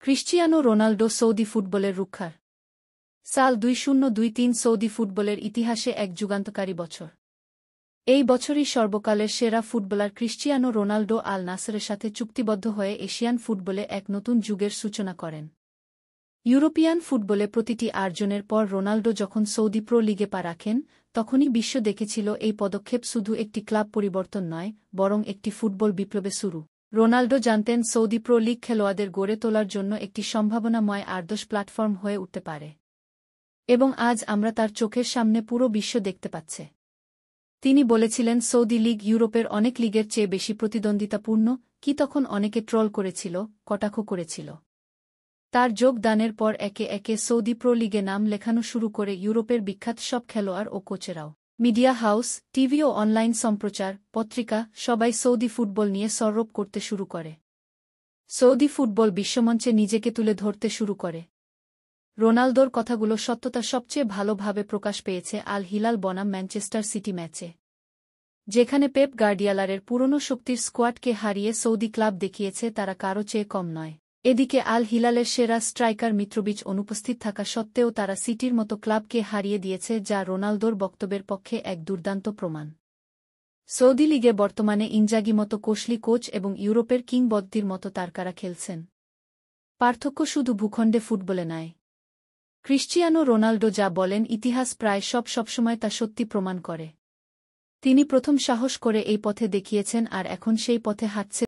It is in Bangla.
ক্রিশ্চিয়ানো রোনাল্ডো সৌদি ফুটবলের রূপকার। সাল 2023 সৌদি ফুটবলের ইতিহাসে এক যুগান্তকারী বছর। এই বছরই সর্বকালের সেরা ফুটবলার ক্রিশ্চিয়ানো রোনাল্ডো আল নাসরের সাথে চুক্তিবদ্ধ হয়ে এশিয়ান ফুটবলে এক নতুন যুগের সূচনা করেন। ইউরোপিয়ান ফুটবলে প্রতিটি অর্জনের পর রোনাল্ডো যখন সৌদি প্রো লিগে পা রাখেন, তখনই বিশ্ব দেখেছিল এই পদক্ষেপ শুধু একটি ক্লাব পরিবর্তন নয়, বরং একটি ফুটবল বিপ্লবের শুরু। রোনাল্ডো জানতেন সৌদি প্রো লিগ খেলোয়াড়দের গড়ে তোলার জন্য একটি সম্ভাবনাময় আদর্শ প্ল্যাটফর্ম হয়ে উঠতে পারে। এবং আজ আমরা তার চোখের সামনে পুরো বিশ্ব দেখতে পাচ্ছে। তিনি বলেছিলেন সৌদি লিগ ইউরোপের অনেক লিগের চেয়ে বেশি প্রতিদ্বন্দ্বিতাপূর্ণ, কি তখন অনেকে ট্রল করেছিল, কটাক্ষ করেছিল। তার যোগদানের পর একে একে সৌদি প্রো লিগে নাম লেখানো শুরু করে ইউরোপের বিখ্যাত সব খেলোয়াড় ও কোচেরাও। মিডিয়া হাউস, টিভি ও অনলাইন সম্প্রচার, পত্রিকা, সবাই সৌদি ফুটবল নিয়ে সরব করতে শুরু করে। সৌদি ফুটবল বিশ্বমঞ্চে নিজেকে তুলে ধরতে শুরু করে। রোনালদোর কথাগুলো সত্যতা সবচেয়ে ভালোভাবে প্রকাশ পেয়েছে আল হিলাল বনাম ম্যানচেস্টার সিটি ম্যাচে, যেখানে পেপ গার্ডিওলার পুরনো শক্তির স্কোয়াডকে হারিয়ে সৌদি ক্লাব দেখিয়েছে তারা কারও চেয়ে কম নয়। এদিকে আল হিলালের সেরা স্ট্রাইকার মিত্রোভিচ অনুপস্থিত থাকা সত্ত্বেও তারা সিটির মতো ক্লাবকে হারিয়ে দিয়েছে, যা রোনালদোর বক্তব্যের পক্ষে এক দুর্দান্ত প্রমাণ। সৌদি লিগে বর্তমানে ইনজাগি মতো কোশলি কোচ এবং ইউরোপের কিংবদন্তির মতো তারকারা খেলছেন। পার্থক্য শুধু ভূখণ্ডে ফুটবলে নয়। ক্রিশ্চিয়ানো রোনাল্ডো যা বলেন ইতিহাস প্রায় সবসময় তা সত্যি প্রমাণ করে। তিনি প্রথম সাহস করে এই পথে দেখিয়েছেন আর এখন সেই পথে হাঁটছে।